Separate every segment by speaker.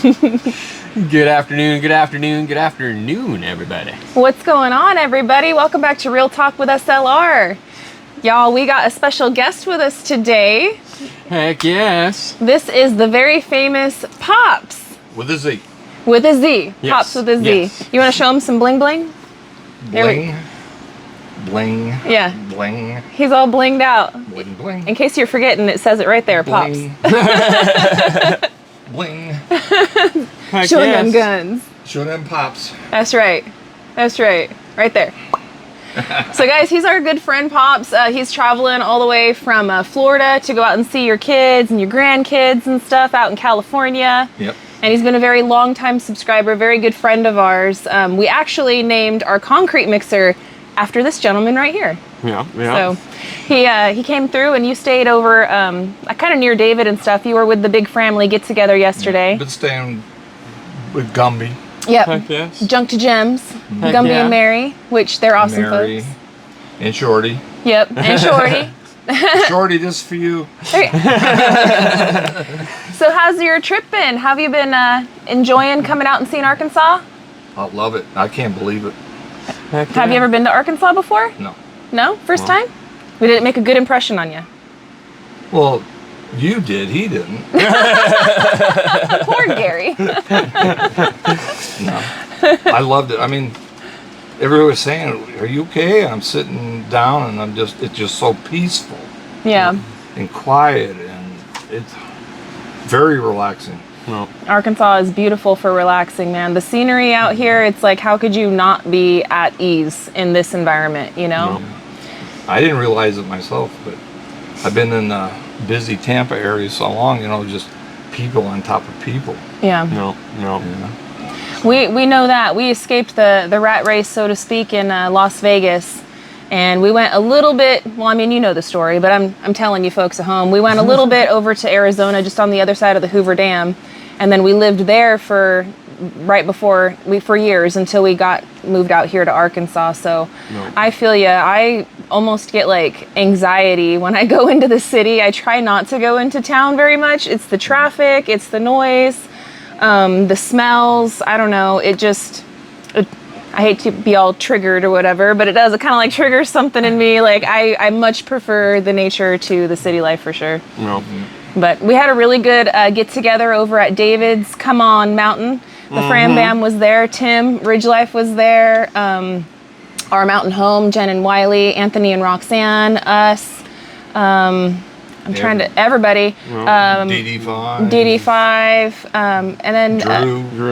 Speaker 1: Good afternoon, good afternoon, good afternoon, everybody.
Speaker 2: What's going on, everybody? Welcome back to Real Talk with SLR. Y'all, we got a special guest with us today.
Speaker 1: Heck yes.
Speaker 2: This is the very famous Pops.
Speaker 3: With a Z.
Speaker 2: With a Z.
Speaker 1: Yes.
Speaker 2: Pops with a Z.
Speaker 1: Yes.
Speaker 2: You want to show him some bling bling?
Speaker 3: Bling. Bling.
Speaker 2: Yeah.
Speaker 3: Bling.
Speaker 2: He's all blinged out.
Speaker 3: Bling. Bling.
Speaker 2: In case you're forgetting, it says it right there, Pops.
Speaker 3: Bling. Bling.
Speaker 1: Heck
Speaker 2: Showing
Speaker 1: yes.
Speaker 2: them guns.
Speaker 3: Show them pops.
Speaker 2: That's right. That's right. Right there. So guys, he's our good friend Pops. He's traveling all the way from Florida to go out and see your kids and your grandkids and stuff out in California.
Speaker 3: Yep.
Speaker 2: And he's been a very long time subscriber, very good friend of ours. We actually named our concrete mixer after this gentleman right here.
Speaker 1: Yeah.
Speaker 2: So he came through and you stayed over kind of near David and stuff. You were with the big family get together yesterday.
Speaker 3: Been staying with Gumby.
Speaker 2: Yep.
Speaker 1: Heck yes.
Speaker 2: Junk to Gems,
Speaker 1: Heck
Speaker 2: Gumby
Speaker 1: yeah.
Speaker 2: and Mary, which they're awesome
Speaker 3: Mary.
Speaker 2: folks.
Speaker 3: And Shorty.
Speaker 2: Yep, and Shorty.
Speaker 3: Shorty, this is for you.
Speaker 2: So how's your trip been? Have you been enjoying coming out and seeing Arkansas?
Speaker 3: I love it. I can't believe it.
Speaker 1: Heck
Speaker 2: Have you
Speaker 1: yeah.
Speaker 2: ever been to Arkansas before?
Speaker 3: No.
Speaker 2: No? First time? We didn't make a good impression on you.
Speaker 3: Well, you did. He didn't.
Speaker 2: Poor Gary.
Speaker 3: No. I loved it. I mean, everybody was saying, "Are you okay?" I'm sitting down and it's just so peaceful
Speaker 2: Yeah.
Speaker 3: and quiet, and it's very relaxing.
Speaker 1: Well,
Speaker 2: Arkansas is beautiful for relaxing, man. The scenery out here, it's like, how could you not be at ease in this environment, you know?
Speaker 1: No.
Speaker 3: I didn't realize it myself, but I've been in the busy Tampa area so long, just people on top of people.
Speaker 2: Yeah.
Speaker 1: no.
Speaker 3: Yeah.
Speaker 2: We know that. We escaped the rat race, so to speak, in Las Vegas. And we went a little bit, well, I mean, you know the story, but I'm telling you folks at home. We went a little bit over to Arizona, just on the other side of the Hoover Dam. And then we lived there for years until we got moved out here to Arkansas. So
Speaker 1: No.
Speaker 2: I feel you. I almost get like anxiety when I go into the city. I try not to go into town very much. It's the traffic, it's the noise, the smells. I don't know. I hate to be all triggered or whatever, but it does. It kind of like triggers something in me. Like I much prefer the nature to the city life for sure.
Speaker 1: No.
Speaker 2: But we had a really good get together over at David's Come On Mountain. The Fram Bam was there. Tim Ridge Life was there. Our mountain home, Jen and Wiley, Anthony and Roxanne, us. Everybody.
Speaker 3: DD5.
Speaker 2: DD5, and then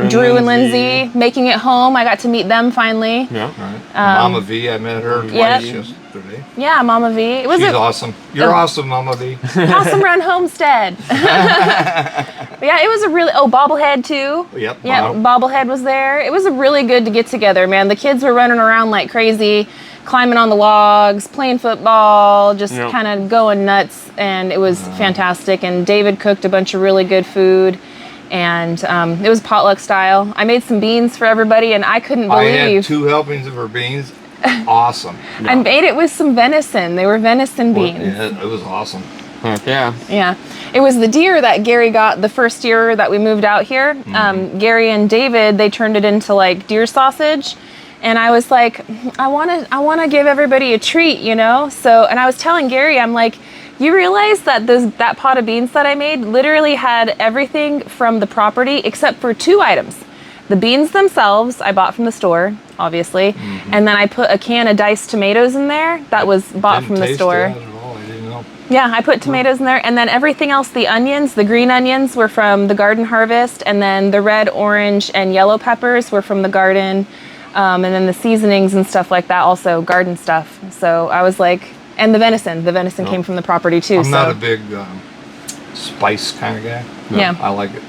Speaker 2: Drew and Lindsay making it home. I got to meet them finally.
Speaker 1: Yeah.
Speaker 3: Right. Mama V, I met her twice yesterday.
Speaker 2: Yeah, Mama V. It was
Speaker 3: She's awesome. You're awesome, Mama V.
Speaker 2: awesome run Homestead. Yeah, it was a really, Bobblehead too.
Speaker 3: Yep.
Speaker 2: Yeah,
Speaker 3: Bob.
Speaker 2: Bobblehead was there. It was a really good to get together, man. The kids were running around like crazy, climbing on the logs, playing football, just
Speaker 1: Yep.
Speaker 2: kind of going nuts, and it was fantastic. And David cooked a bunch of really good food, and it was potluck style. I made some beans for everybody, and I couldn't
Speaker 3: I had
Speaker 2: believe
Speaker 3: 2 helpings of her beans. Awesome.
Speaker 2: I made it with some venison. They were venison beans.
Speaker 3: Yeah, it was awesome.
Speaker 1: Heck yeah.
Speaker 2: Yeah, it was the deer that Gary got the first year that we moved out here. Gary and David, they turned it into like deer sausage, and I was like, I want to give everybody a treat, So, and I was telling Gary, I'm like, you realize that that pot of beans that I made literally had everything from the property except for 2 items. The beans themselves I bought from the store, obviously, and then I put a can of diced tomatoes in there that was bought from the store.
Speaker 3: Didn't taste it at all. I didn't know.
Speaker 2: Yeah, I put tomatoes in there, and then everything else, the onions, the green onions were from the garden harvest, and then the red, orange, and yellow peppers were from the garden, and then the seasonings and stuff like that, also garden stuff. So I was like, and the venison came from the property too.
Speaker 3: I'm not a big spice kind of guy.
Speaker 2: Yeah.
Speaker 3: I like it,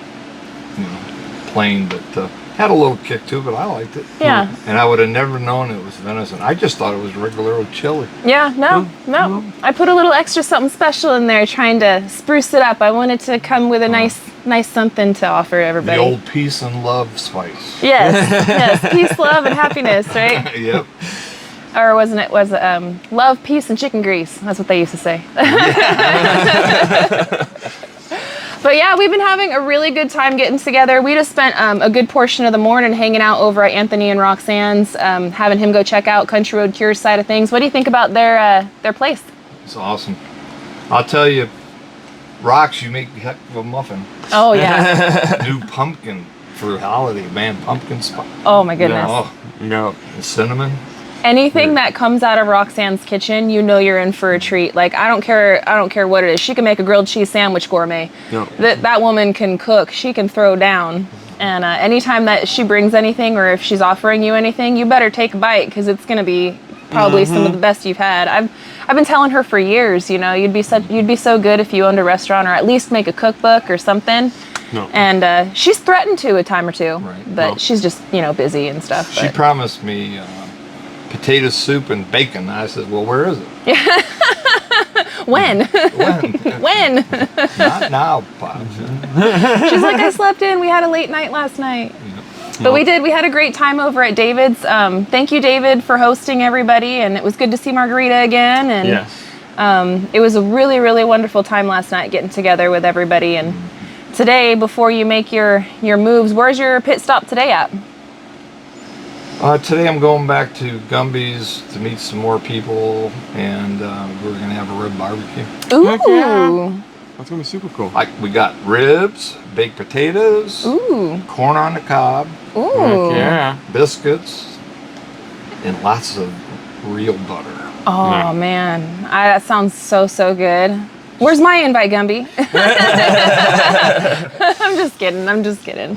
Speaker 3: plain, but had a little kick to it, but I liked it.
Speaker 2: Yeah.
Speaker 3: And I would have never known it was venison. I just thought it was regular old chili.
Speaker 2: Yeah, no. I put a little extra something special in there, trying to spruce it up. I wanted to come with a nice something to offer everybody.
Speaker 3: The old peace and love spice.
Speaker 2: Yes, peace, love, and happiness, right?
Speaker 3: Yep.
Speaker 2: Or wasn't it? Was it love, peace, and chicken grease? That's what they used to say. But yeah, we've been having a really good time getting together. We just spent a good portion of the morning hanging out over at Anthony and Roxanne's, having him go check out Country Road Cure's side of things. What do you think about their place?
Speaker 3: It's awesome. I'll tell you, Rox, you make a heck of a muffin.
Speaker 2: Oh yeah.
Speaker 3: New pumpkin for holiday, man. Pumpkin spice.
Speaker 2: Oh my goodness.
Speaker 3: Oh,
Speaker 1: No.
Speaker 3: the cinnamon.
Speaker 2: Anything that comes out of Roxanne's kitchen, you know you're in for a treat. Like I don't care what it is. She can make a grilled cheese sandwich gourmet.
Speaker 1: No.
Speaker 2: That woman can cook. She can throw down. And anytime that she brings anything, or if she's offering you anything, you better take a bite because it's gonna be probably some of the best you've had. I've been telling her for years. You know, you'd be so good if you owned a restaurant or at least make a cookbook or something.
Speaker 1: No.
Speaker 2: And she's threatened to a time or two,
Speaker 3: Right.
Speaker 2: but
Speaker 1: No.
Speaker 2: she's just busy and stuff.
Speaker 3: She
Speaker 2: but-
Speaker 3: promised me potato soup and bacon. I said, well, where is it?
Speaker 2: When?
Speaker 3: When?
Speaker 2: When?
Speaker 3: Not now, Pops.
Speaker 2: She's like, I slept in. We had a late night last night. But
Speaker 1: No.
Speaker 2: we did. We had a great time over at David's. Thank you, David, for hosting everybody. And it was good to see Margarita again. And
Speaker 1: Yes.
Speaker 2: it was a really, really wonderful time last night getting together with everybody. And today, before you make your moves, where's your pit stop today at?
Speaker 3: Today I'm going back to Gumby's to meet some more people, and we're going to have a rib barbecue.
Speaker 2: Ooh.
Speaker 1: Heck yeah. That's gonna be super cool.
Speaker 3: We got ribs, baked potatoes,
Speaker 2: Ooh.
Speaker 3: corn on the cob,
Speaker 2: Ooh.
Speaker 1: Heck yeah.
Speaker 3: biscuits, and lots of real butter.
Speaker 2: Oh,
Speaker 1: Yeah.
Speaker 2: man. That sounds so, so good. Where's my invite, Gumby? I'm just kidding.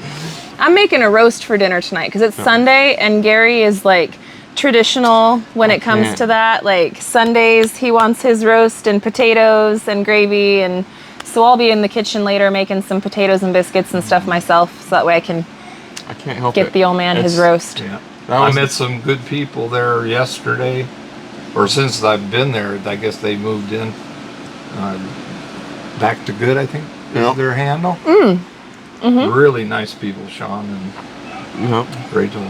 Speaker 2: I'm making a roast for dinner tonight because it's Sunday and Gary is like traditional when it comes
Speaker 1: Okay.
Speaker 2: to that. Like Sundays, he wants his roast and potatoes and gravy. And so I'll be in the kitchen later making some potatoes and biscuits and stuff myself. So that way I can
Speaker 1: I can't help
Speaker 2: get
Speaker 1: it.
Speaker 2: the old man his
Speaker 1: It's-
Speaker 2: roast.
Speaker 3: Yeah.
Speaker 1: That
Speaker 3: I
Speaker 1: was-
Speaker 3: met some good people there yesterday, or since I've been there. I guess they moved in. Back to Good, I think,
Speaker 1: Yeah.
Speaker 3: is their handle. Really nice people, Sean and
Speaker 1: Yep.
Speaker 3: Rachel.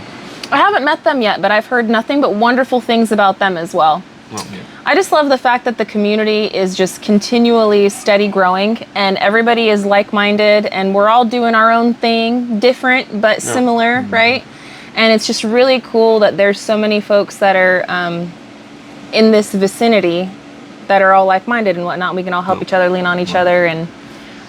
Speaker 2: I haven't met them yet, but I've heard nothing but wonderful things about them as well.
Speaker 1: Well,
Speaker 3: Yeah.
Speaker 2: I just love the fact that the community is just continually steady growing and everybody is like-minded and we're all doing our own thing, different but similar, right? And it's just really cool that there's so many folks that are in this vicinity that are all like-minded and whatnot. We can all help each other, lean on each other, and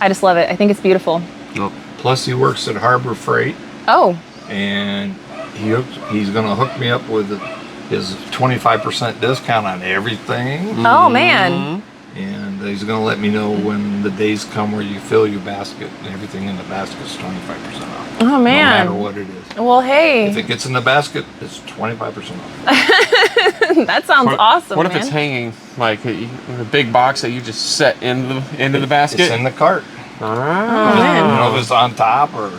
Speaker 2: I just love it. I think it's beautiful.
Speaker 1: Yep.
Speaker 3: Plus, he works at Harbor Freight,
Speaker 2: Oh,
Speaker 3: and he's going to hook me up with his 25% discount on everything.
Speaker 2: oh man.
Speaker 3: And he's going to let me know when the days come where you fill your basket and everything in the basket is 25% off.
Speaker 2: Oh
Speaker 3: No matter
Speaker 2: man.
Speaker 3: what it is.
Speaker 2: Well,
Speaker 3: If
Speaker 2: hey,
Speaker 3: it gets in the basket, it's 25% off.
Speaker 2: that sounds awesome,
Speaker 1: What
Speaker 2: man.
Speaker 1: if it's hanging like a big box that you just set into the basket?
Speaker 3: It's in the cart.
Speaker 1: Ah.
Speaker 2: man.
Speaker 3: You know, if it's on top or,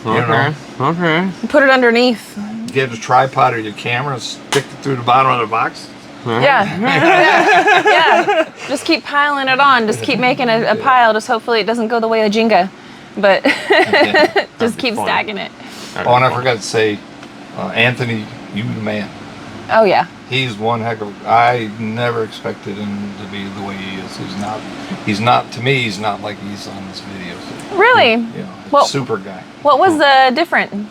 Speaker 3: you know,
Speaker 1: Okay.
Speaker 2: Put it underneath.
Speaker 3: get a tripod or your camera, stick it through the bottom of the box.
Speaker 2: Yeah. Yeah. Just keep piling it on. Just keep making a pile. Just hopefully it doesn't go the way of Jenga. But just
Speaker 1: be
Speaker 2: keep
Speaker 1: fun.
Speaker 2: stacking it.
Speaker 3: Oh, and I forgot to say, Anthony, you the man.
Speaker 2: Oh, yeah.
Speaker 3: He's one heck of. I never expected him to be the way he is. He's not. To me, he's not like he's on this video. So,
Speaker 2: Really?
Speaker 3: you know,
Speaker 2: Well-
Speaker 3: super guy.
Speaker 2: What was the different?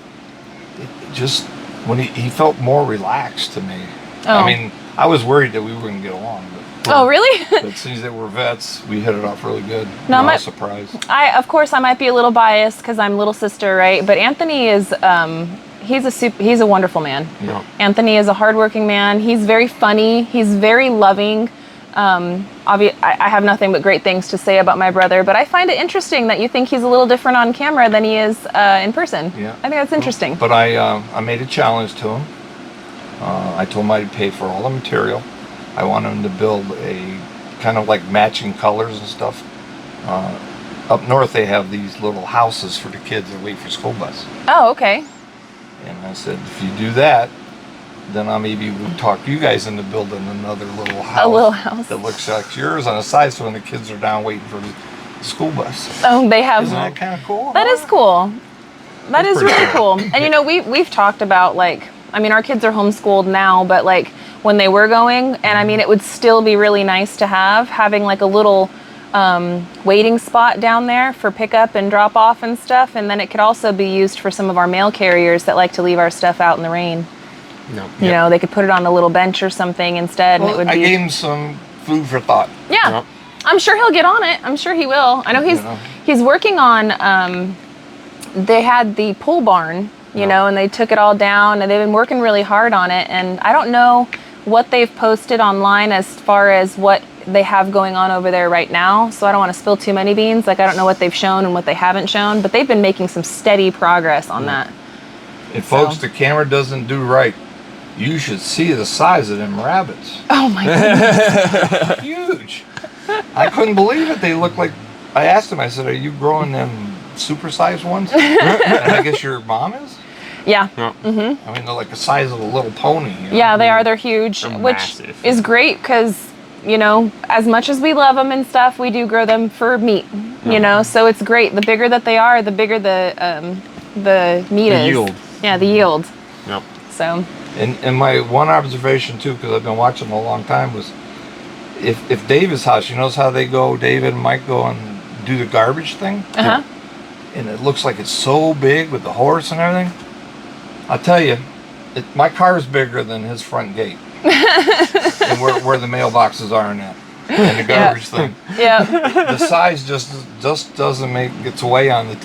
Speaker 3: Just when he felt more relaxed to me.
Speaker 2: Oh.
Speaker 3: I mean, I was worried that we were going to get along, but
Speaker 2: Oh, really?
Speaker 3: as soon as they were vets, we hit it off really good.
Speaker 2: No,
Speaker 3: I
Speaker 2: my-
Speaker 3: was surprised.
Speaker 2: Of course, I might be a little biased because I'm little sister, right? But Anthony is, he's a wonderful man.
Speaker 3: Yeah.
Speaker 2: Anthony is a hardworking man. He's very funny. He's very loving. I have nothing but great things to say about my brother, but I find it interesting that you think he's a little different on camera than he is in person.
Speaker 3: Yeah.
Speaker 2: I think that's interesting.
Speaker 3: But I made a challenge to him. I told him I'd pay for all the material. I want him to build a kind of like matching colors and stuff. Up north they have these little houses for the kids that wait for school bus.
Speaker 2: Oh, okay.
Speaker 3: And I said, if you do that, then I maybe would talk you guys into building another little house.
Speaker 2: A little house.
Speaker 3: That looks like yours on the side, so when the kids are down waiting for the school bus.
Speaker 2: Oh, they have.
Speaker 3: Isn't that kind of cool?
Speaker 2: That is cool. That is
Speaker 3: pretty
Speaker 2: really cool. And you know, we've talked about like, I mean, our kids are homeschooled now, but like when they were going, and I mean, it would still be really nice to having like a little waiting spot down there for pickup and drop off and stuff. And then it could also be used for some of our mail carriers that like to leave our stuff out in the rain.
Speaker 1: No.
Speaker 2: You know, they could put it on a little bench or something instead, and it would be.
Speaker 3: I gave him some food for thought.
Speaker 2: Yeah,
Speaker 1: Yep.
Speaker 2: I'm sure he'll get on it. I'm sure he will. I know he's working on. They had the pool barn, you know, and they took it all down, and they've been working really hard on it. And I don't know what they've posted online as far as what they have going on over there right now, so I don't want to spill too many beans. Like, I don't know what they've shown and what they haven't shown, but they've been making some steady progress on that.
Speaker 3: And folks, the camera doesn't do right. You should see the size of them rabbits.
Speaker 2: Oh my goodness.
Speaker 3: Huge. I couldn't believe it. They look like, I asked him, I said, are you growing them supersized ones? And I guess your mom is?
Speaker 2: Yeah.
Speaker 3: I mean, they're like the size of a little pony. You know?
Speaker 2: Yeah, they are. They're huge,
Speaker 1: They're
Speaker 2: which
Speaker 1: massive.
Speaker 2: is great because, you know, as much as we love them and stuff, we do grow them for meat, you know, so it's great. The bigger that they are, the bigger the meat is.
Speaker 1: yield.
Speaker 2: Yeah, the yield.
Speaker 1: Yep.
Speaker 2: So.
Speaker 3: And my one observation too, because I've been watching them a long time, was if David's house, you notice how they go, David and Mike go and do the garbage thing?
Speaker 2: Uh-huh.
Speaker 3: And it looks like it's so big with the horse and everything. I'll tell you, my car's bigger than his front gate. And where the mailboxes are in that. And the garbage thing.
Speaker 2: Yeah.
Speaker 3: The size just doesn't make its way on the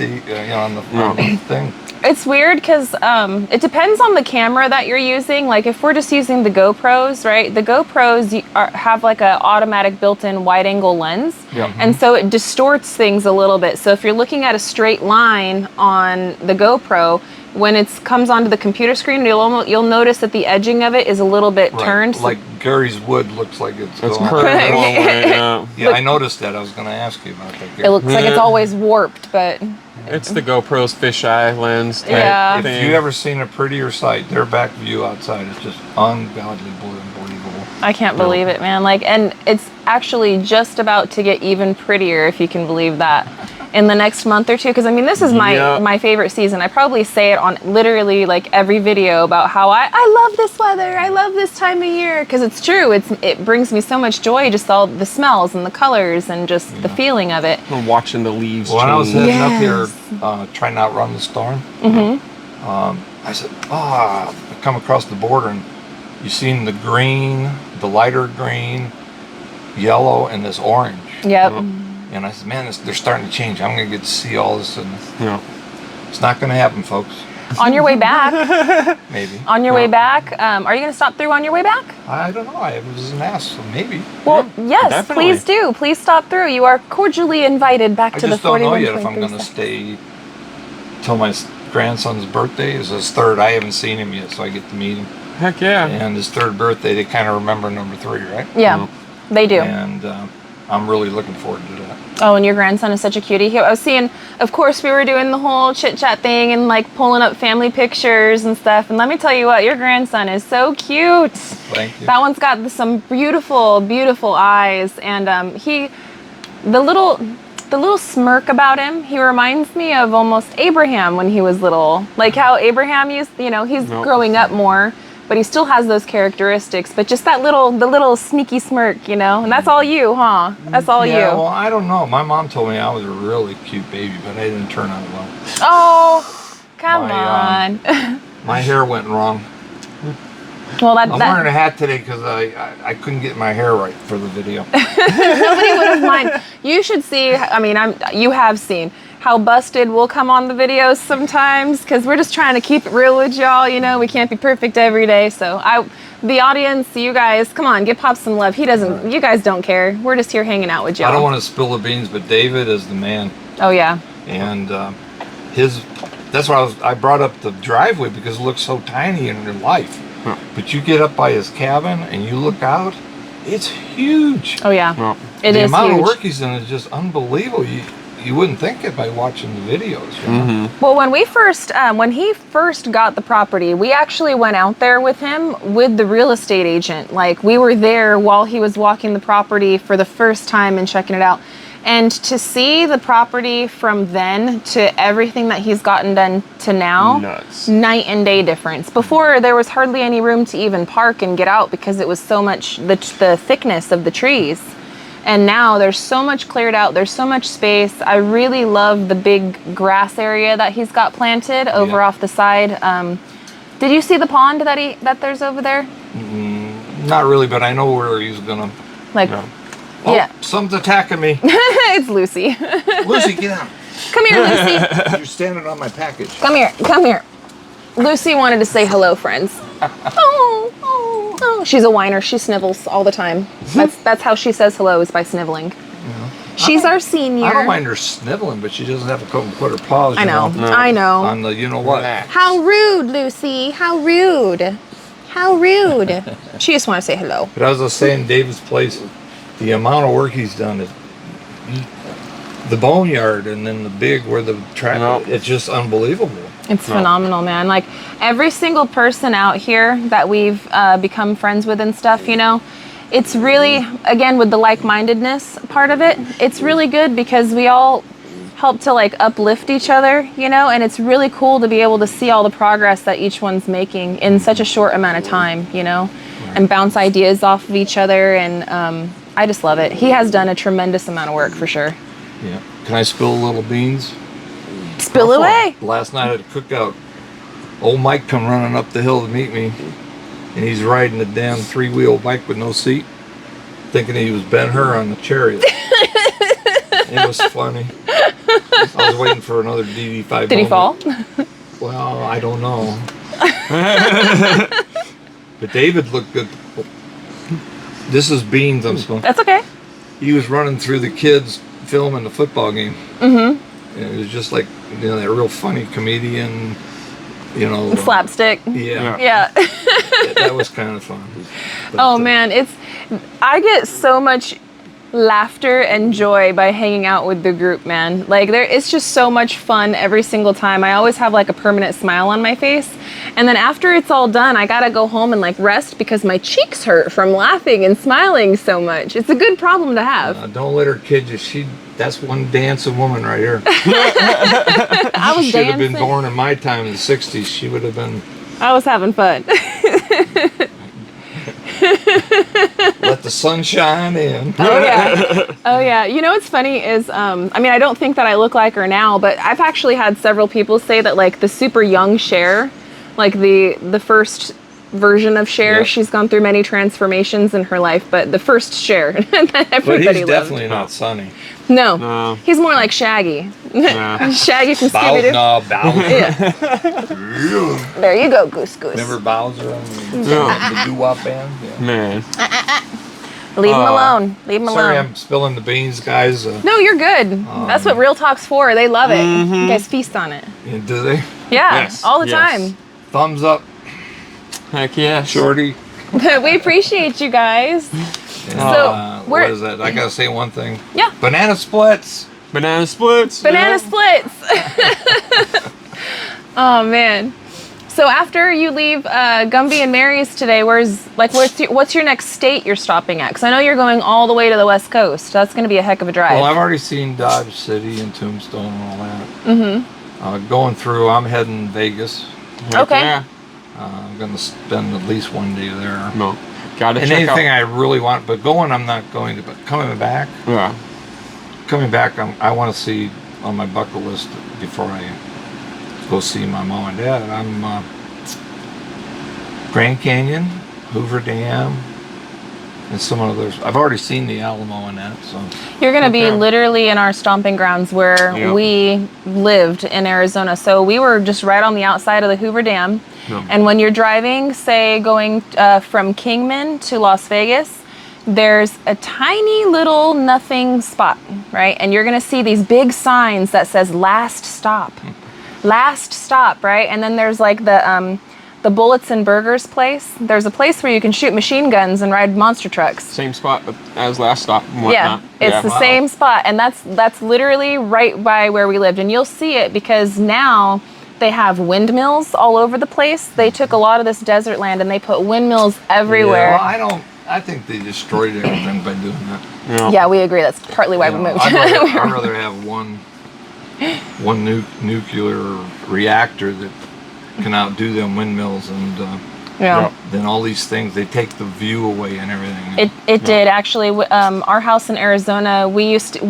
Speaker 3: on the thing.
Speaker 2: It's weird because it depends on the camera that you're using. Like if we're just using the GoPros, right? The GoPros have like a automatic built-in wide-angle lens, and so it distorts things a little bit. So if you're looking at a straight line on the GoPro, when it comes onto the computer screen, you'll notice that the edging of it is a little bit turned.
Speaker 3: Like Gary's wood looks like it's
Speaker 1: It's
Speaker 3: going.
Speaker 1: curved the wrong way. Yeah.
Speaker 3: Yeah, I noticed that. I was going to ask you about that. Gary.
Speaker 2: It looks like it's always warped, but
Speaker 1: It's the GoPro's fisheye lens type
Speaker 2: Yeah.
Speaker 1: thing.
Speaker 3: If you ever seen a prettier sight, their back view outside is just ungodly unbelievable.
Speaker 2: I can't believe it, man. Like, and it's actually just about to get even prettier, if you can believe that, in the next month or two. Because I mean, this is my favorite season. I probably say it on literally like every video about how I love this weather. I love this time of year because it's true. It brings me so much joy, just all the smells and the colors and just the feeling of it.
Speaker 1: We're watching the leaves
Speaker 3: When I was
Speaker 1: change.
Speaker 3: heading up here, trying to outrun the storm, I said, I come across the border and you seen the green, the lighter green, yellow, and this orange.
Speaker 2: Yep.
Speaker 3: And I said, man, they're starting to change. I'm going to get to see all this. And
Speaker 1: Yeah.
Speaker 3: it's not going to happen, folks.
Speaker 2: On your way back,
Speaker 3: Maybe.
Speaker 2: are you going to stop through on your way back?
Speaker 3: I don't know. I was an ass, so maybe.
Speaker 2: Well, yes,
Speaker 1: definitely.
Speaker 2: please do. Please stop through. You are cordially invited back
Speaker 3: I
Speaker 2: to the
Speaker 3: just don't know
Speaker 2: 41.
Speaker 3: yet if I'm going to stay till my grandson's birthday. Is his third. I haven't seen him yet, so I get to meet him.
Speaker 1: Heck yeah.
Speaker 3: And his third birthday, they kind of remember number 3, right?
Speaker 2: Yeah, they do.
Speaker 3: And I'm really looking forward to that.
Speaker 2: Oh, and your grandson is such a cutie. I was seeing, of course, we were doing the whole chit-chat thing and like pulling up family pictures and stuff. And let me tell you what, your grandson is so cute.
Speaker 3: Thank you.
Speaker 2: That one's got some beautiful, beautiful eyes. And the little smirk about him, he reminds me of almost Abraham when he was little. Like how Abraham used, he's growing up more, but he still has those characteristics. But just the little sneaky smirk, and that's all you, huh? That's all you.
Speaker 3: Yeah, well, I don't know. My mom told me I was a really cute baby, but I didn't turn out well.
Speaker 2: Oh, come on.
Speaker 3: My hair went wrong.
Speaker 2: Well,
Speaker 3: I'm wearing a hat today because I couldn't get my hair right for the video.
Speaker 2: nobody would have mind. You should see. I mean, you have seen how busted we'll come on the videos sometimes because we're just trying to keep it real with y'all. We can't be perfect every day. So the audience, you guys, come on, give Pop some love. He doesn't. You guys don't care. We're just here hanging out with y'all.
Speaker 3: I don't want to spill the beans, but David is the man.
Speaker 2: Oh yeah.
Speaker 3: And that's why I brought up the driveway because it looks so tiny in real life. But you get up by his cabin and you look out, it's huge.
Speaker 2: Oh yeah.
Speaker 1: Well,
Speaker 2: It
Speaker 3: the
Speaker 2: is
Speaker 3: amount
Speaker 2: huge.
Speaker 3: of work he's in is just unbelievable. You wouldn't think it by watching the videos.
Speaker 2: Well, when he first got the property, we actually went out there with him with the real estate agent. Like we were there while he was walking the property for the first time and checking it out. And to see the property from then to everything that he's gotten done to now,
Speaker 1: nuts.
Speaker 2: Night and day difference. Before there was hardly any room to even park and get out because it was so much the thickness of the trees. And now there's so much cleared out. There's so much space. I really love the big grass area that he's got planted over off the side. Did you see the pond that there's over there?
Speaker 3: Not really, but I know where he's gonna.
Speaker 2: Like,
Speaker 3: Oh,
Speaker 2: yeah.
Speaker 3: Something's attacking me.
Speaker 2: It's Lucy.
Speaker 3: Lucy, get out.
Speaker 2: Come here, Lucy.
Speaker 3: You're standing on my package.
Speaker 2: Come here. Come here. Lucy wanted to say hello, friends. Oh, oh, oh. She's a whiner. She snivels all the time. That's how she says hello, is by sniveling. She's our senior.
Speaker 3: I don't mind her sniveling, but she doesn't have to come and put her paws.
Speaker 2: I know.
Speaker 1: No.
Speaker 2: I know.
Speaker 3: On the, you know what?
Speaker 2: How rude, Lucy. How rude. How rude. She just wanted to say hello.
Speaker 3: But as I was saying, David's place, the amount of work he's done is the boneyard, and then the big where the track. It's just unbelievable.
Speaker 2: It's phenomenal, man. Like, every single person out here that we've become friends with and stuff, you know, it's really, again, with the like-mindedness part of it, it's really good because we all help to, like, uplift each other, you know, and it's really cool to be able to see all the progress that each one's making in such a short amount of time, you know, and bounce ideas off of each other, and I just love it. He has done a tremendous amount of work, for sure.
Speaker 3: Yeah. Can I spill a little beans?
Speaker 2: Spill away.
Speaker 3: Last night at a cookout, old Mike come running up the hill to meet me, and he's riding a damn 3-wheel bike with no seat, thinking he was Ben-Hur on the chariot. It was funny. I was waiting for another DD5.
Speaker 2: Did he fall?
Speaker 3: Well, I don't know. But David looked good. This is beans I'm spilling.
Speaker 2: That's okay.
Speaker 3: He was running through the kids filming the football game. Mm-hmm. And it was just like, you know, that real funny comedian, you know.
Speaker 2: Slapstick.
Speaker 3: Yeah.
Speaker 2: Yeah.
Speaker 3: That was kind of fun. But,
Speaker 2: Oh man, I get so much laughter and joy by hanging out with the group, man. Like, it's just so much fun every single time. I always have like a permanent smile on my face. And then after it's all done, I gotta go home and like rest because my cheeks hurt from laughing and smiling so much. It's a good problem to have.
Speaker 3: don't let her kid you. That's one dancing woman right here.
Speaker 2: I was
Speaker 3: She should have
Speaker 2: dancing.
Speaker 3: been born in my time in the 60s. She would have been.
Speaker 2: I was having fun.
Speaker 3: Let the sun shine in.
Speaker 2: Oh yeah. Oh yeah. You know what's funny is, I mean, I don't think that I look like her now, but I've actually had several people say that like the super young Cher, like the first version of Cher, she's gone through many transformations in her life, but the first Cher that everybody
Speaker 3: But he's
Speaker 2: loved.
Speaker 3: definitely not Sunny.
Speaker 2: No. He's more like Shaggy. Shaggy from Scooby-Doo.
Speaker 3: Bowser.
Speaker 2: Yeah. There you go, Goose Goose.
Speaker 3: Remember Bowser on the doo-wop band? Yeah.
Speaker 1: Man.
Speaker 2: Leave him alone. Leave him
Speaker 3: Sorry,
Speaker 2: alone.
Speaker 3: I'm spilling the beans, guys.
Speaker 2: No, you're good. That's what Real Talk's for. They love it. You guys feast on it.
Speaker 3: Do they?
Speaker 2: Yeah,
Speaker 1: Yes,
Speaker 2: all the
Speaker 1: yes.
Speaker 2: time.
Speaker 3: Thumbs up,
Speaker 1: Heck yeah.
Speaker 3: Shorty.
Speaker 2: We appreciate you guys.
Speaker 3: And,
Speaker 2: we're-
Speaker 3: what is that? I gotta say one thing.
Speaker 2: Yeah.
Speaker 3: Banana splits.
Speaker 1: Banana splits.
Speaker 2: Banana
Speaker 1: yeah.
Speaker 2: splits. Oh man. So after you leave Gumby and Mary's today, what's your next state you're stopping at? Because I know you're going all the way to the West Coast. That's going to be a heck of a drive.
Speaker 3: Well, I've already seen Dodge City and Tombstone and all that. Mm-hmm. Going through, I'm heading Vegas.
Speaker 1: Heck
Speaker 2: Okay.
Speaker 1: Yeah.
Speaker 3: I'm gonna spend at least one day there.
Speaker 1: No. Gotta
Speaker 3: And
Speaker 1: check
Speaker 3: anything
Speaker 1: out.
Speaker 3: I really want, but going I'm not going to. But coming back,
Speaker 1: Yeah.
Speaker 3: I want to see on my bucket list before I go see my mom and dad. I'm Grand Canyon, Hoover Dam, and some others. I've already seen the Alamo and that. So
Speaker 2: You're going to be
Speaker 1: Okay.
Speaker 2: literally in our stomping grounds where
Speaker 1: Yep.
Speaker 2: we lived in Arizona. So we were just right on the outside of the Hoover Dam.
Speaker 1: Yep.
Speaker 2: And when you're driving, say going from Kingman to Las Vegas, there's a tiny little nothing spot, right? And you're going to see these big signs that says last stop. Last stop, right? And then there's like the Bullets and Burgers place. There's a place where you can shoot machine guns and ride monster trucks.
Speaker 1: Same spot as last stop and
Speaker 2: Yeah,
Speaker 1: whatnot.
Speaker 2: it's the same spot, and that's literally right by where we lived, and you'll see it because now they have windmills all over the place. They took a lot of this desert land and they put windmills everywhere.
Speaker 3: Yeah, well, I think they destroyed everything by doing that.
Speaker 2: Yeah, we agree. That's partly why we moved.
Speaker 3: I'd rather have one nuclear reactor that can outdo them windmills and
Speaker 2: Yeah.
Speaker 3: then all these things, they take the view away and everything.
Speaker 2: It did actually. Our house in Arizona, we
Speaker 1: had
Speaker 2: the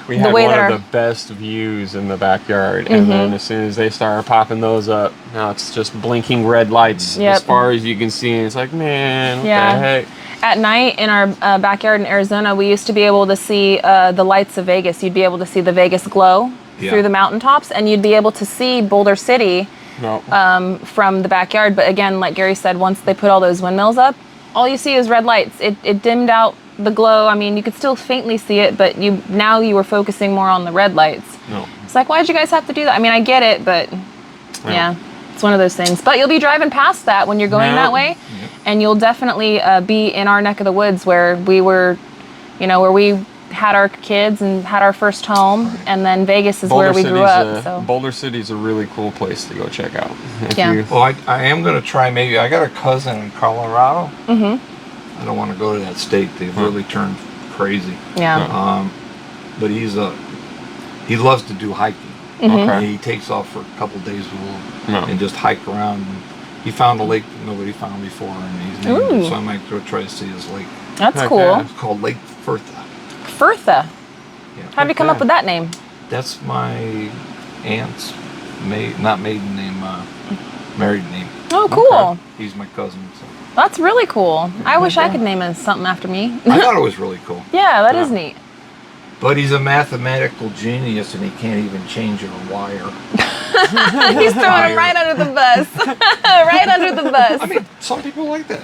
Speaker 1: one
Speaker 2: way that
Speaker 1: of the best views in the backyard, and then as soon as they started popping those up, now it's just blinking red lights as far as you can see. And it's like, man, what the heck?
Speaker 2: At night in our backyard in Arizona, we used to be able to see the lights of Vegas. You'd be able to see the Vegas glow through the mountaintops, and you'd be able to see Boulder City from the backyard. But again, like Gary said, once they put all those windmills up, all you see is red lights. It dimmed out the glow. I mean, you could still faintly see it, but now you were focusing more on the red lights.
Speaker 1: No.
Speaker 2: It's like, why'd you guys have to do that? I mean, I get it, but yeah, it's one of those things. But you'll be driving past that when you're going that way, and you'll definitely be in our neck of the woods where we were, where we had our kids and had our first home, and then Vegas is where we grew up. So
Speaker 1: Boulder City's a really cool place to go check out.
Speaker 3: Well, I am going to try maybe. I got a cousin in Colorado. I don't want to go to that state. They've really turned crazy.
Speaker 2: Yeah.
Speaker 3: But he loves to do hiking.
Speaker 1: Okay.
Speaker 3: He takes off for a couple days and just hike around. He found a lake that nobody found before, and he's named it, so I might go try to see his lake.
Speaker 2: That's cool.
Speaker 3: It's called Lake Firtha.
Speaker 2: Firtha.
Speaker 3: Yeah.
Speaker 2: How'd you come up with that name?
Speaker 3: That's my aunt's not maiden name, married name.
Speaker 2: Oh, cool.
Speaker 3: He's my cousin. So.
Speaker 2: That's really cool. I wish I could name it something after me.
Speaker 3: I thought it was really cool.
Speaker 2: Yeah, that is neat.
Speaker 3: But he's a mathematical genius, and he can't even change a wire.
Speaker 2: He's throwing him right under the bus. Right under the bus.
Speaker 3: I mean, some people like that.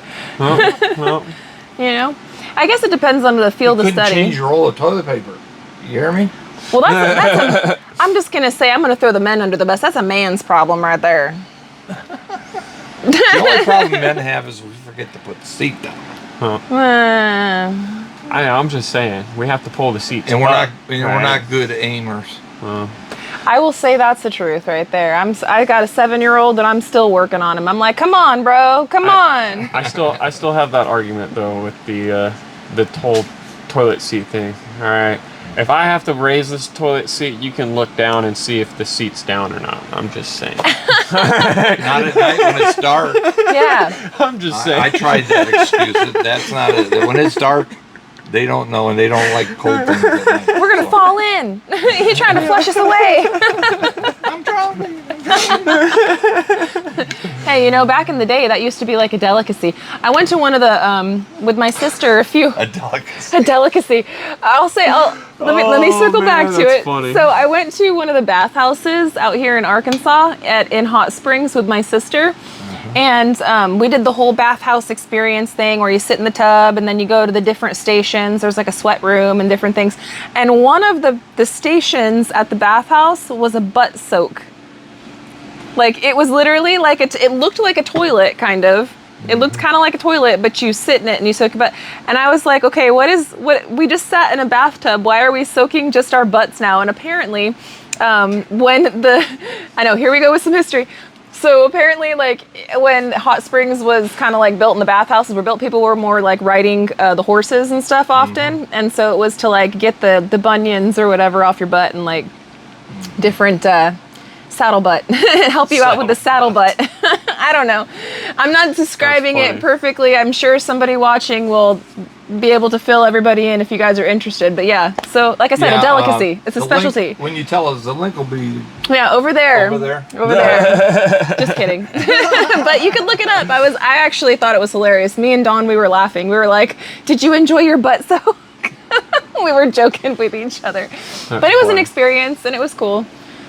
Speaker 2: I guess it depends on the field of
Speaker 3: You couldn't
Speaker 2: study.
Speaker 3: change your roll of toilet paper. You hear me?
Speaker 2: Well, I'm just going to say, I'm going to throw the men under the bus. That's a man's problem right there.
Speaker 3: The only problem men have is we forget to put the seat down.
Speaker 1: I'm just saying, we have to pull the seats.
Speaker 3: And we're not good aimers.
Speaker 2: I will say that's the truth right there. I got a 7-year-old and I'm still working on him. I'm like, come on, bro, come on.
Speaker 1: I still have that argument though with the whole toilet seat thing. All right, if I have to raise this toilet seat, you can look down and see if the seat's down or not. I'm just saying.
Speaker 3: Not at night when it's dark.
Speaker 2: Yeah.
Speaker 1: I'm just saying.
Speaker 3: I tried that excuse. That's not it. When it's dark, they don't know, and they don't like cold things at night.
Speaker 2: We're going to fall in. He's trying to flush us away.
Speaker 3: I'm drowning.
Speaker 2: Hey, back in the day, that used to be like a delicacy. I went to one of the, with my sister,
Speaker 3: A delicacy.
Speaker 2: A delicacy. Let me circle back to it.
Speaker 1: Funny.
Speaker 2: So I went to one of the bathhouses out here in Arkansas in Hot Springs with my sister. And we did the whole bathhouse experience thing where you sit in the tub and then you go to the different stations. There's like a sweat room and different things. And one of the stations at the bathhouse was a butt soak. Like it was literally like it looked like a toilet kind of. It looked kind of like a toilet, but you sit in it and you soak your butt. And I was like, okay, what we just sat in a bathtub. Why are we soaking just our butts now? And apparently, here we go with some history. So apparently, like when Hot Springs was kind of like built and the bathhouses were built, people were more like riding the horses and stuff often. And so it was to like get the bunions or whatever off your butt and like different saddle butt, help you out with the saddle butt. I don't know. I'm not describing it perfectly. I'm sure somebody watching will be able to fill everybody in if you guys are interested. But yeah, so like I said, a delicacy. It's a specialty.
Speaker 3: When you tell us, the link will be
Speaker 2: over there.
Speaker 3: over there.
Speaker 2: Over there. Just kidding. But you could look it up. I actually thought it was hilarious. Me and Dawn, we were laughing. We were like, "Did you enjoy your butt soak?" We were joking with each other. But it was an experience and it was cool.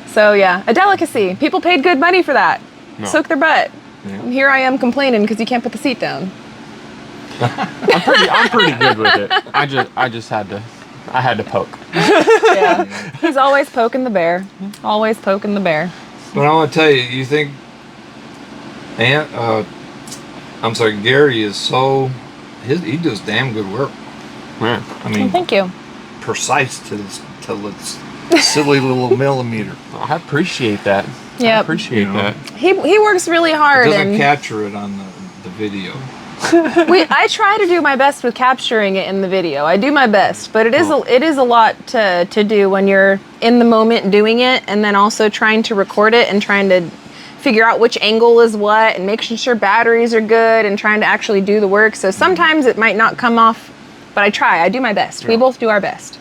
Speaker 2: So yeah, a delicacy. People paid good money for that. Soak their butt.
Speaker 3: Yeah.
Speaker 2: And here I am complaining because you can't put the seat down.
Speaker 1: I'm pretty good with it. I just had to poke.
Speaker 2: Yeah. He's always poking the bear. Always poking the bear.
Speaker 3: But I want to tell you, you think Gary is he does damn good work.
Speaker 1: Yeah.
Speaker 3: I mean,
Speaker 2: Thank you.
Speaker 3: precise to its silly little millimeter.
Speaker 1: I appreciate that.
Speaker 2: Yep.
Speaker 1: I appreciate that.
Speaker 2: He works really hard.
Speaker 3: It doesn't
Speaker 2: and
Speaker 3: capture it on the video.
Speaker 2: I try to do my best with capturing it in the video. I do my best, but it is a lot to do when you're in the moment doing it, and then also trying to record it and trying to figure out which angle is what and making sure batteries are good and trying to actually do the work. So sometimes it might not come off But I try. I do my best. We both do our best.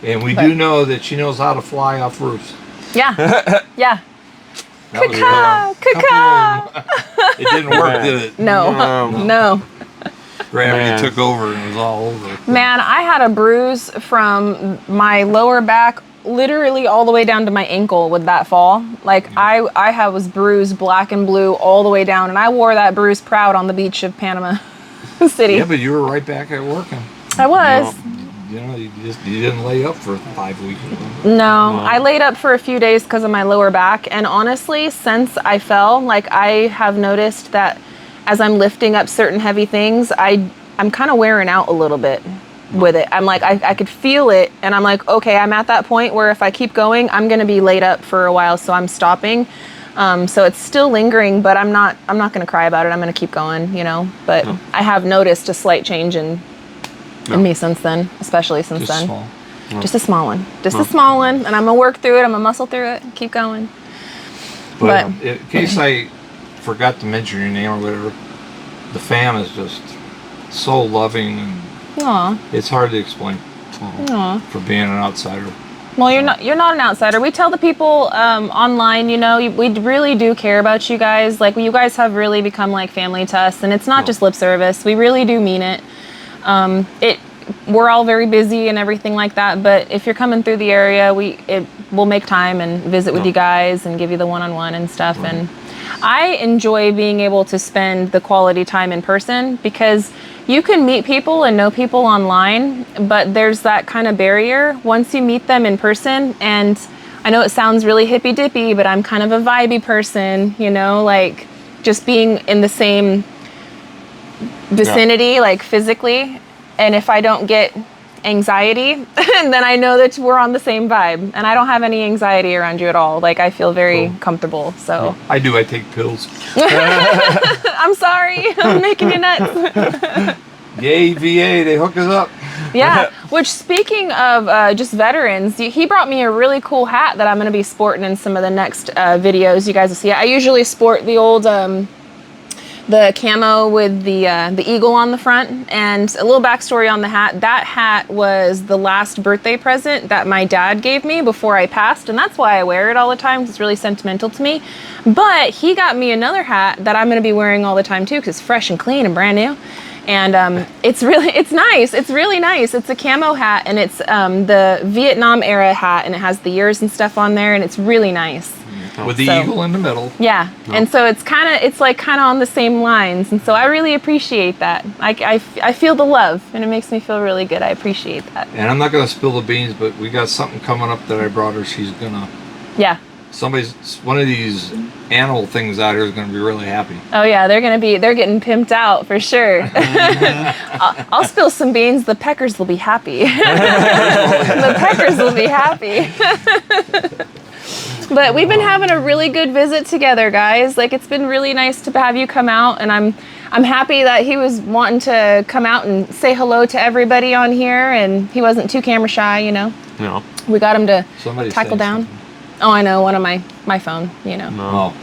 Speaker 3: And we do know that she knows how to fly off roofs.
Speaker 2: Yeah. Yeah.
Speaker 3: That
Speaker 2: Caca!
Speaker 3: It didn't work, did it?
Speaker 2: No.
Speaker 3: Gravity took over and it was all over.
Speaker 2: Man, I had a bruise from my lower back literally all the way down to my ankle with that fall. Like I was bruised black and blue all the way down, and I wore that bruise proud on the beach of Panama City.
Speaker 3: Yeah, but you were right back at working.
Speaker 2: I was.
Speaker 3: You didn't lay up for 5 weeks.
Speaker 2: No, I laid up for a few days because of my lower back, and honestly, since I fell, like I have noticed that as I'm lifting up certain heavy things, I'm kind of wearing out a little bit with it. I'm like, I could feel it, and I'm like, okay, I'm at that point where if I keep going, I'm gonna be laid up for a while, so I'm stopping. So it's still lingering, but I'm not gonna cry about it. I'm gonna keep going, you know. But I have noticed a slight change in me since then, especially since then.
Speaker 3: Small.
Speaker 2: Just a small one. Just a small one, and I'm gonna work through it. I'm gonna muscle through it. Keep going.
Speaker 3: But in case I forgot to mention your name or whatever, the fam is just so loving, and it's hard to explain for being an outsider.
Speaker 2: Well, you're not an outsider. We tell the people online, you know, we really do care about you guys. Like, you guys have really become like family to us, and it's not just lip service. We really do mean it. We're all very busy and everything like that, but if you're coming through the area, we'll make time and visit with you guys and give you the one-on-one and stuff. And I enjoy being able to spend the quality time in person, because you can meet people and know people online, but there's that kind of barrier once you meet them in person. And I know it sounds really hippy dippy, but I'm kind of a vibey person, you know, like just being in the same vicinity, like physically. And if I don't get anxiety, then I know that we're on the same vibe, and I don't have any anxiety around you at all. Like, I feel very comfortable. So
Speaker 3: I do. I take pills.
Speaker 2: I'm sorry, I'm making you nuts.
Speaker 3: Yay, VA! They hook us up.
Speaker 2: Yeah. Which, speaking of just veterans, he brought me a really cool hat that I'm going to be sporting in some of the next videos you guys will see. I usually sport the old the camo with the eagle on the front. And a little backstory on the hat. That hat was the last birthday present that my dad gave me before I passed, and that's why I wear it all the time, because it's really sentimental to me. But he got me another hat that I'm going to be wearing all the time too, because it's fresh and clean and brand new. And it's nice. It's really nice. It's a camo hat, and it's the Vietnam era hat, and it has the years and stuff on there, and it's really nice.
Speaker 3: With the eagle in the middle.
Speaker 2: Yeah. And so it's kind of on the same lines. And so I really appreciate that. I feel the love, and it makes me feel really good. I appreciate that.
Speaker 3: And I'm not going to spill the beans, but we got something coming up that I brought her. She's going to...
Speaker 2: Yeah.
Speaker 3: One of these animal things out here is going to be really happy.
Speaker 2: Oh yeah, they're getting pimped out for sure. I'll spill some beans. The peckers will be happy. The peckers will be happy. But we've been having a really good visit together, guys. Like, it's been really nice to have you come out, and I'm happy that he was wanting to come out and say hello to everybody on here, and he wasn't too camera shy, you know.
Speaker 1: No.
Speaker 2: We got him to
Speaker 3: Somebody's
Speaker 2: tackle down.
Speaker 3: something.
Speaker 2: Oh, I know, one of my phone, you know.
Speaker 3: Oh.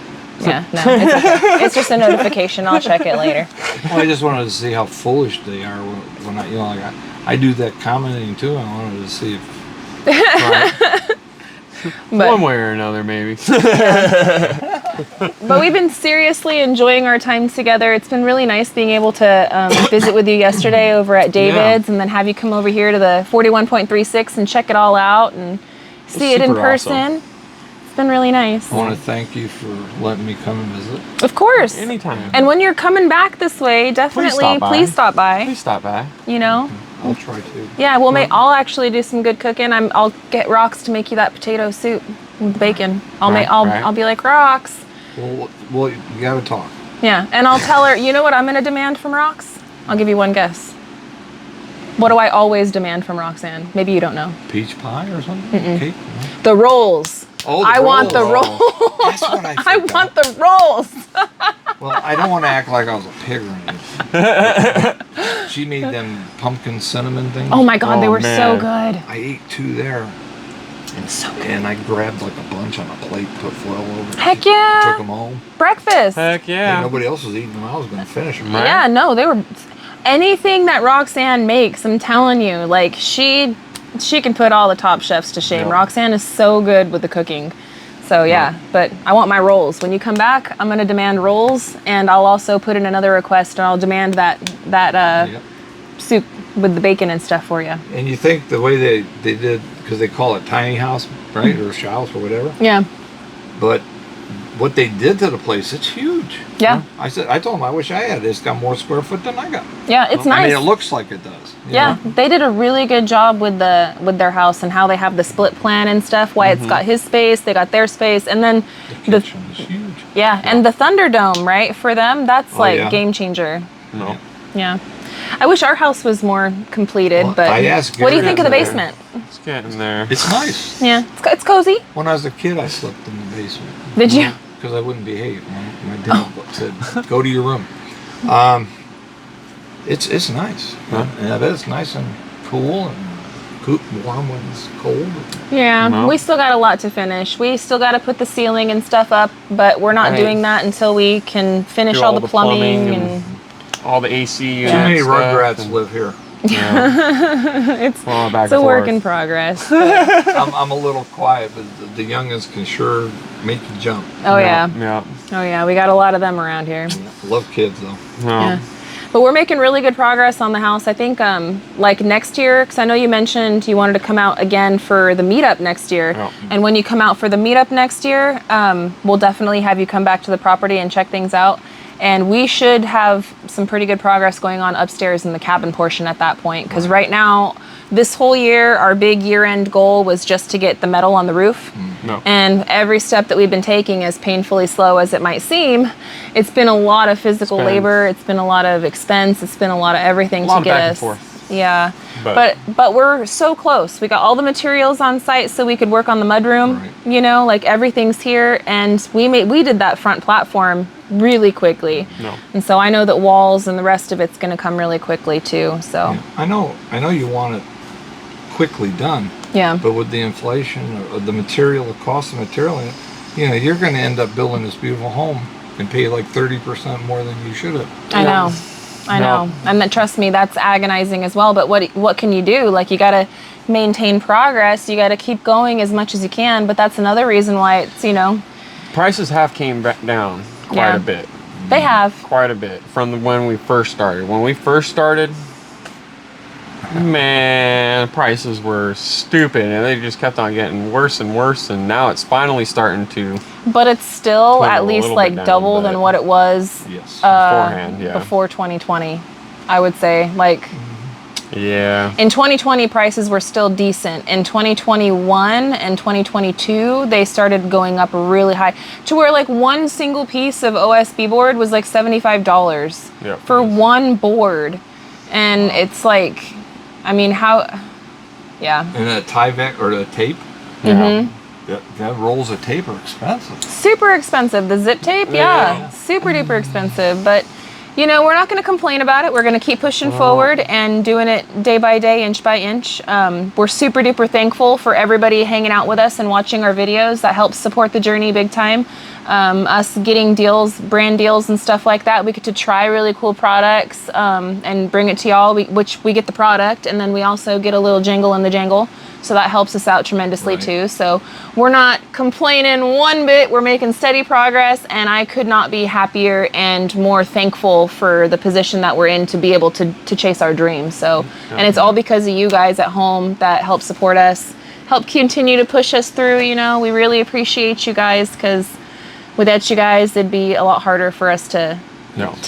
Speaker 2: Yeah, no, it's okay. It's just a notification. I'll check it later.
Speaker 3: Well, I just wanted to see how foolish they are when I, you know, like I do that commenting too. I wanted to see if.
Speaker 1: Right.
Speaker 2: But,
Speaker 1: one way or another, maybe.
Speaker 2: but we've been seriously enjoying our time together. It's been really nice being able to visit with you yesterday over at David's, and then have you come over here to the 41.36 and check it all out and see it in person.
Speaker 1: Awesome.
Speaker 2: It's been really nice.
Speaker 3: I want to thank you for letting me come and visit.
Speaker 2: Of course.
Speaker 1: Anytime.
Speaker 2: And when you're coming back this way, definitely please stop by.
Speaker 1: Please stop by.
Speaker 2: You know.
Speaker 3: I'll try to.
Speaker 2: Yeah, I'll actually do some good cooking. I'll get Rox to make you that potato soup with bacon. I'll be like, Rox.
Speaker 3: Well, you gotta talk.
Speaker 2: Yeah, and I'll tell her. You know what I'm gonna demand from Rox? I'll give you one guess. What do I always demand from Roxanne? Maybe you don't know.
Speaker 3: Peach pie or something? Cake? No.
Speaker 2: The rolls.
Speaker 3: Oh,
Speaker 2: I want the rolls.
Speaker 3: That's what I
Speaker 2: I want the rolls.
Speaker 3: Well, I don't want to act like I was a pig or anything. She made them pumpkin cinnamon things.
Speaker 2: Oh my God, they were
Speaker 1: man.
Speaker 2: so good.
Speaker 3: I ate 2 there.
Speaker 2: It was so good.
Speaker 3: And I grabbed like a bunch on a plate, put foil over it.
Speaker 2: Heck
Speaker 3: Took
Speaker 2: yeah.
Speaker 3: them home.
Speaker 2: Breakfast.
Speaker 1: Heck yeah.
Speaker 3: And nobody else was eating them. I was going to finish them.
Speaker 1: Right.
Speaker 2: Yeah, no, they were. anything that Roxanne makes, I'm telling you, like she can put all the top chefs to shame.
Speaker 3: Yeah.
Speaker 2: Roxanne is so good with the cooking. So yeah, but I want my rolls. When you come back, I'm gonna demand rolls, and I'll also put in another request, and I'll demand that soup with the bacon and stuff for you.
Speaker 3: And you think the way they did, because they call it tiny house, right, or house or whatever.
Speaker 2: Yeah.
Speaker 3: But what they did to the place, it's huge.
Speaker 2: Yeah.
Speaker 3: I told them I wish I had it. It's got more square foot than I got.
Speaker 2: Yeah, it's nice.
Speaker 3: I mean, it looks like it does.
Speaker 2: Yeah, they did a really good job with their house and how they have the split plan and stuff. Why it's got his space, they got their space, and then
Speaker 3: The kitchen is huge.
Speaker 2: Yeah, and the Thunderdome, right? For them, that's game changer.
Speaker 1: No.
Speaker 2: Yeah. I wish our house was more completed,
Speaker 3: Well,
Speaker 2: but
Speaker 3: I asked
Speaker 2: what do you
Speaker 3: Gary
Speaker 2: think of the
Speaker 3: there.
Speaker 2: basement?
Speaker 1: It's getting there.
Speaker 3: It's nice.
Speaker 2: Yeah, it's cozy.
Speaker 3: When I was a kid, I slept in the basement.
Speaker 2: Did you?
Speaker 3: Because I wouldn't behave. My dad said, "Go to your room." It's nice.
Speaker 1: Huh?
Speaker 3: And I bet it's nice and cool and warm when it's cold.
Speaker 2: Yeah,
Speaker 1: No.
Speaker 2: we still got a lot to finish. We still got to put the ceiling and stuff up, but we're not
Speaker 1: Right.
Speaker 2: doing that until we can finish
Speaker 1: Do
Speaker 2: all the plumbing and
Speaker 1: all the AC.
Speaker 3: Too many rugrats live here.
Speaker 1: Yeah.
Speaker 2: it's
Speaker 1: Back
Speaker 2: it's a
Speaker 1: and
Speaker 2: work
Speaker 1: forth.
Speaker 2: in progress. but-
Speaker 3: I'm a little quiet, but the youngins can sure make you jump.
Speaker 2: oh yeah,
Speaker 1: Yeah.
Speaker 2: oh yeah, we got a lot of them around here.
Speaker 3: Love kids though.
Speaker 1: No.
Speaker 2: Yeah. But we're making really good progress on the house. I think like next year, because I know you mentioned you wanted to come out again for the meetup next year.
Speaker 1: Yeah.
Speaker 2: And when you come out for the meetup next year, we'll definitely have you come back to the property and check things out. And we should have some pretty good progress going on upstairs in the cabin portion at that point. Because right now, this whole year, our big year-end goal was just to get the metal on the roof.
Speaker 1: No.
Speaker 2: And every step that we've been taking, as painfully slow as it might seem, it's been a lot of physical
Speaker 1: been-
Speaker 2: labor. It's been a lot of expense. It's been a lot of everything
Speaker 1: A lot
Speaker 2: to
Speaker 1: of
Speaker 2: get
Speaker 1: back and
Speaker 2: us.
Speaker 1: forth.
Speaker 2: Yeah,
Speaker 1: But-
Speaker 2: but we're so close. We got all the materials on site, so we could work on the mudroom.
Speaker 3: Right.
Speaker 2: You know, like everything's here, and we did that front platform really quickly.
Speaker 1: No.
Speaker 2: And so I know that walls and the rest of it's going to come really quickly too. So
Speaker 3: Yeah. I know you want it quickly done,
Speaker 2: yeah.
Speaker 3: but with the inflation or the material, the cost of material, you're going to end up building this beautiful home and pay like 30% more than you should have.
Speaker 2: I know. I know. And that, trust me, that's agonizing as well. But what can you do? Like, you got to maintain progress. You got to keep going as much as you can. But that's another reason why it's,
Speaker 1: Prices have came back down quite
Speaker 2: Yeah.
Speaker 1: a bit.
Speaker 2: they have.
Speaker 1: Quite a bit from when we first started. When we first started, man, prices were stupid, and they just kept on getting worse and worse. And now it's finally starting to
Speaker 2: But it's still
Speaker 1: Dwindle
Speaker 2: at
Speaker 1: a
Speaker 2: least
Speaker 1: little
Speaker 2: like
Speaker 1: bit down,
Speaker 2: double
Speaker 1: but-
Speaker 2: than what it was
Speaker 3: Yes.
Speaker 1: beforehand. Yeah.
Speaker 2: before 2020. I would say, like,
Speaker 1: Yeah.
Speaker 2: in 2020 prices were still decent. In 2021 and 2022, they started going up really high to where like one single piece of OSB board was like $75
Speaker 1: Yep.
Speaker 2: for one board. And it's like, I mean, yeah.
Speaker 3: And that Tyvek or the tape,
Speaker 1: Yeah.
Speaker 3: that rolls of tape are expensive.
Speaker 2: Super expensive. The zip tape, yeah. Super duper expensive. But, we're not going to complain about it. We're going to keep pushing forward and doing it day by day, inch by inch. We're super duper thankful for everybody hanging out with us and watching our videos. That helps support the journey big time. Us getting deals, brand deals and stuff like that. We get to try really cool products and bring it to y'all, which we get the product, and then we also get a little jingle in the jangle. So that helps us out tremendously
Speaker 3: Right.
Speaker 2: too. So we're not complaining one bit. We're making steady progress, and I could not be happier and more thankful for the position that we're in to be able to chase our dreams. So, and it's all because of you guys at home that help support us, help continue to push us through. We really appreciate you guys, because without you guys, it'd be a lot harder for us to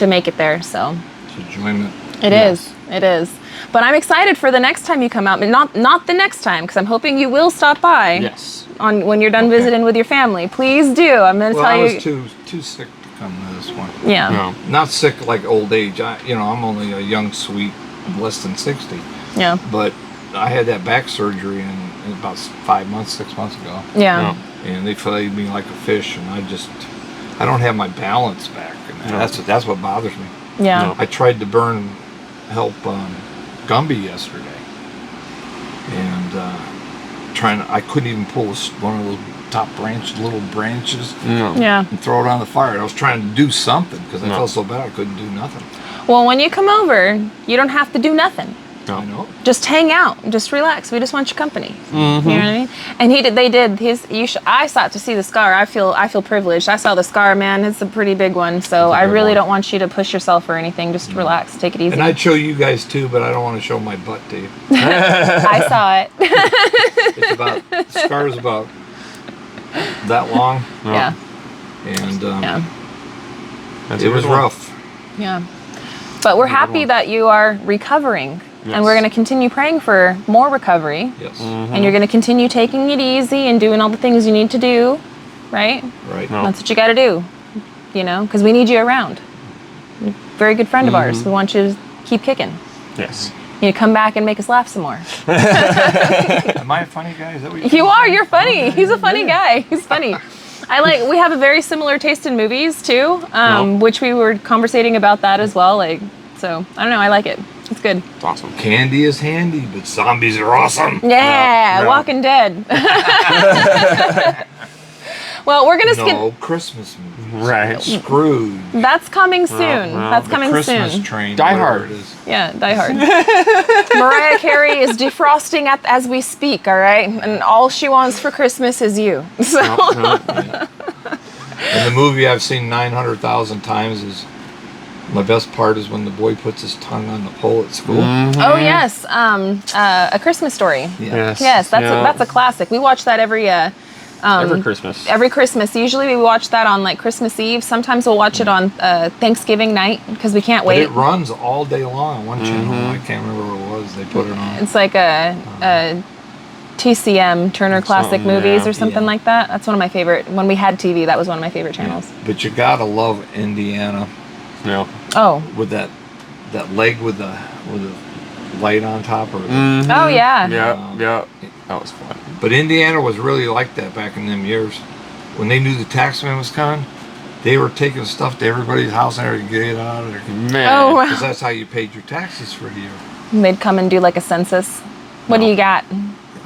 Speaker 2: make it there. So
Speaker 3: It's enjoyment.
Speaker 2: it is. It is. But I'm excited for the next time you come out, but not the next time, because I'm hoping you will stop by.
Speaker 1: Yes.
Speaker 2: When you're done
Speaker 3: Okay.
Speaker 2: visiting with your family. Please do. I'm going to
Speaker 3: Well,
Speaker 2: tell
Speaker 3: I
Speaker 2: you.
Speaker 3: was too sick to come to this one.
Speaker 2: Yeah.
Speaker 1: No.
Speaker 3: Not sick like old age. I'm only a young, sweet, less than 60.
Speaker 2: Yeah.
Speaker 3: But I had that back surgery in about 6 months ago.
Speaker 2: Yeah.
Speaker 1: No.
Speaker 3: And they filleted me like a fish, and I don't have my balance back, and that's what bothers me.
Speaker 2: Yeah.
Speaker 1: No.
Speaker 3: I tried to help Gumby yesterday, and I couldn't even pull one of those little branches
Speaker 1: No.
Speaker 2: Yeah.
Speaker 3: and throw it on the fire. I was trying to do something because I
Speaker 1: No.
Speaker 3: felt so bad I couldn't do nothing.
Speaker 2: Well, when you come over, you don't have to do nothing.
Speaker 3: I know.
Speaker 2: Just hang out, just relax. We just want your company.
Speaker 1: Mm-hmm.
Speaker 2: You know what I mean? And they did. I sought to see the scar. I feel privileged. I saw the scar, man. It's a pretty big one. So I really don't want you to push yourself or anything. Just relax, take it easy.
Speaker 3: And I'd show you guys too, but I don't want to show my butt to you.
Speaker 2: I saw it.
Speaker 3: The scar's about that long.
Speaker 2: Yeah.
Speaker 3: And
Speaker 1: That's
Speaker 3: it was
Speaker 1: a good one.
Speaker 3: rough.
Speaker 2: Yeah. But we're happy that you are recovering.
Speaker 1: Yes.
Speaker 2: And we're going to continue praying for more recovery.
Speaker 3: Yes.
Speaker 2: And you're going to continue taking it easy and doing all the things you need to do, right?
Speaker 3: Right.
Speaker 1: No.
Speaker 2: That's what you got to do, you know, because we need you around. You're a very good friend of ours. We want you to keep kicking.
Speaker 1: Yes.
Speaker 2: You come back and make us laugh some more.
Speaker 3: Am I a funny guy? Is that what
Speaker 2: You are. You're funny. He's a funny guy. He's funny. We have a very similar taste in movies too, which we were conversating about that as well. So I don't know. I like it. It's good.
Speaker 1: It's awesome.
Speaker 3: Candy is handy, but zombies are awesome.
Speaker 2: Yeah,
Speaker 1: No.
Speaker 2: Walking Dead. Well, we're gonna skip.
Speaker 3: No Christmas movies.
Speaker 1: Right.
Speaker 3: Scrooge.
Speaker 2: That's coming soon.
Speaker 1: well,
Speaker 2: That's
Speaker 3: The
Speaker 2: coming
Speaker 3: Christmas
Speaker 2: soon.
Speaker 3: train.
Speaker 1: Die
Speaker 3: whatever
Speaker 1: Hard.
Speaker 3: it is.
Speaker 2: Yeah, Die Hard. Mariah Carey is defrosting as we speak. All right, and all she wants for Christmas is you. So.
Speaker 3: And the movie I've seen 900,000 times is my best part is when the boy puts his tongue on the pole at school.
Speaker 2: Oh yes, A Christmas Story.
Speaker 1: Yes.
Speaker 2: Yes, that's a classic. We watch that every
Speaker 1: Christmas.
Speaker 2: Every Christmas. Usually we watch that on like Christmas Eve. Sometimes we'll watch it on Thanksgiving night because we can't
Speaker 3: But
Speaker 2: wait.
Speaker 3: it runs all day long on one channel. I can't remember what it was. They put it on.
Speaker 2: It's like a TCM, Turner Classic
Speaker 1: Something,
Speaker 2: Movies
Speaker 1: yeah.
Speaker 2: or something like that. That's one of my favorite. When we had TV, that was one of my favorite channels.
Speaker 3: But you gotta love Indiana
Speaker 1: Yeah.
Speaker 2: Oh.
Speaker 3: with that leg with the light on top. Or
Speaker 2: Oh yeah.
Speaker 1: Yeah. That was fun.
Speaker 3: But Indiana was really like that back in them years. When they knew the taxman was coming, they were taking stuff to everybody's house and everything to get it out of there.
Speaker 1: Man.
Speaker 2: Oh wow.
Speaker 3: Because that's how you paid your taxes for the year.
Speaker 2: They'd come and do like a census. What do
Speaker 3: No.
Speaker 2: you got?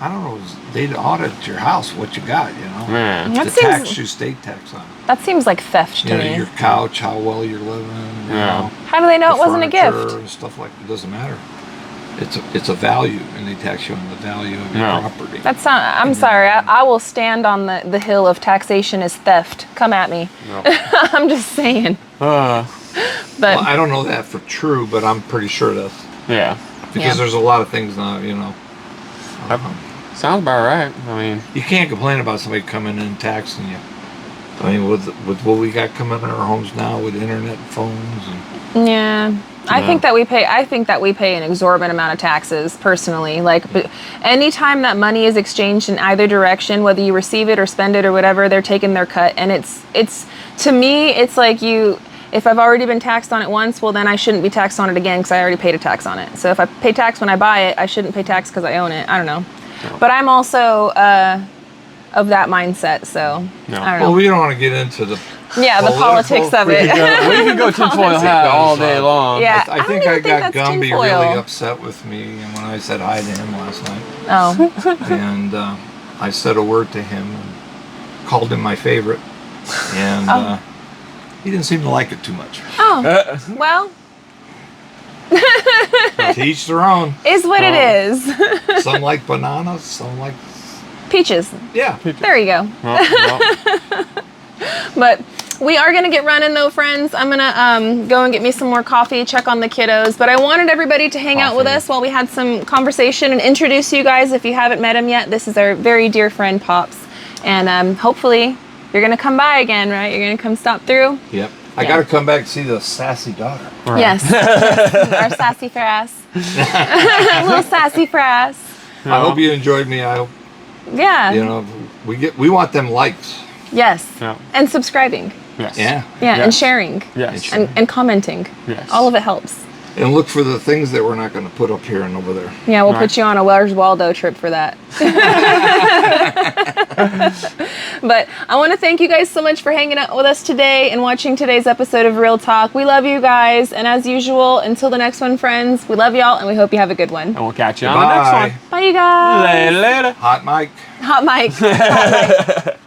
Speaker 3: I don't know. They'd audit your house, what you got, you know.
Speaker 1: Man.
Speaker 2: That
Speaker 3: The
Speaker 2: seems-
Speaker 3: tax you state tax on it.
Speaker 2: That seems like theft to
Speaker 3: You know,
Speaker 2: me.
Speaker 3: your couch, how well you're living. You
Speaker 1: Yeah.
Speaker 3: know,
Speaker 2: How do they know
Speaker 3: the
Speaker 2: it wasn't a
Speaker 3: furniture
Speaker 2: gift?
Speaker 3: And stuff like that. It doesn't matter. It's a value, and they tax you on the value of your
Speaker 1: Yeah.
Speaker 3: property.
Speaker 2: That's not. I'm sorry. I will stand on the hill of taxation is theft. Come at me.
Speaker 1: No.
Speaker 2: I'm just saying.
Speaker 1: Uh,
Speaker 2: But
Speaker 3: Well, I don't know that for true, but I'm pretty sure that's
Speaker 1: yeah.
Speaker 3: because
Speaker 2: Yeah.
Speaker 3: there's a lot of things now, you know.
Speaker 1: That sounds about right. I mean,
Speaker 3: You can't complain about somebody coming in and taxing you. I mean, with what we got coming in our homes now with internet and phones and
Speaker 2: yeah. I think that we pay an exorbitant amount of taxes personally. But anytime that money is exchanged in either direction, whether you receive it or spend it or whatever, they're taking their cut. And it's to me, it's like if I've already been taxed on it once, well then I shouldn't be taxed on it again because I already paid a tax on it. So if I pay tax when I buy it, I shouldn't pay tax because I own it. I don't know. But I'm also of that mindset. So
Speaker 1: No.
Speaker 2: I don't know.
Speaker 3: well, we don't want to get into the
Speaker 2: Yeah, the politics of it.
Speaker 1: we could go tinfoil hat all day long.
Speaker 2: Yeah.
Speaker 3: I
Speaker 2: don't
Speaker 3: think
Speaker 2: even
Speaker 3: I got
Speaker 2: that's
Speaker 3: Gumby
Speaker 2: tinfoil.
Speaker 3: really upset with me when I said hi to him last night,
Speaker 2: Oh,
Speaker 3: and I said a word to him and called him my favorite, and he didn't seem to like it too much.
Speaker 2: well,
Speaker 3: To each their own.
Speaker 2: is what it is.
Speaker 3: Some like bananas, some like
Speaker 2: Peaches.
Speaker 3: yeah.
Speaker 2: There you go.
Speaker 1: Well,
Speaker 2: But we are going to get running though, friends. I'm going to go and get me some more coffee, check on the kiddos. But I wanted everybody to hang out with
Speaker 1: Coffee.
Speaker 2: us while we had some conversation and introduce you guys if you haven't met him yet. This is our very dear friend, Pops. And hopefully you're going to come by again, right? You're going to come stop through.
Speaker 3: Yep. I
Speaker 2: Yeah.
Speaker 3: got to come back and see the sassy daughter.
Speaker 1: Right.
Speaker 2: Yes. Our sassy frass. Little sassy frass.
Speaker 3: I hope you enjoyed me. I hope
Speaker 2: Yeah.
Speaker 3: you know we want them likes.
Speaker 2: Yes.
Speaker 1: Yeah.
Speaker 2: And subscribing.
Speaker 1: Yes.
Speaker 3: Yeah.
Speaker 2: Yeah.
Speaker 1: Yes.
Speaker 2: And sharing.
Speaker 1: Yes.
Speaker 2: And commenting.
Speaker 1: Yes.
Speaker 2: All of it helps.
Speaker 3: And look for the things that we're not going to put up here and over there.
Speaker 2: Yeah, we'll
Speaker 1: Right.
Speaker 2: put you on a Where's Waldo trip for that. But I want to thank you guys so much for hanging out with us today and watching today's episode of Real Talk. We love you guys. And as usual, until the next one, friends, we love y'all and we hope you have a good one.
Speaker 1: And we'll catch you on the next
Speaker 3: Bye.
Speaker 1: one.
Speaker 2: Bye, you guys.
Speaker 1: Later.
Speaker 3: Hot mic.
Speaker 2: Hot mic. Hot mic.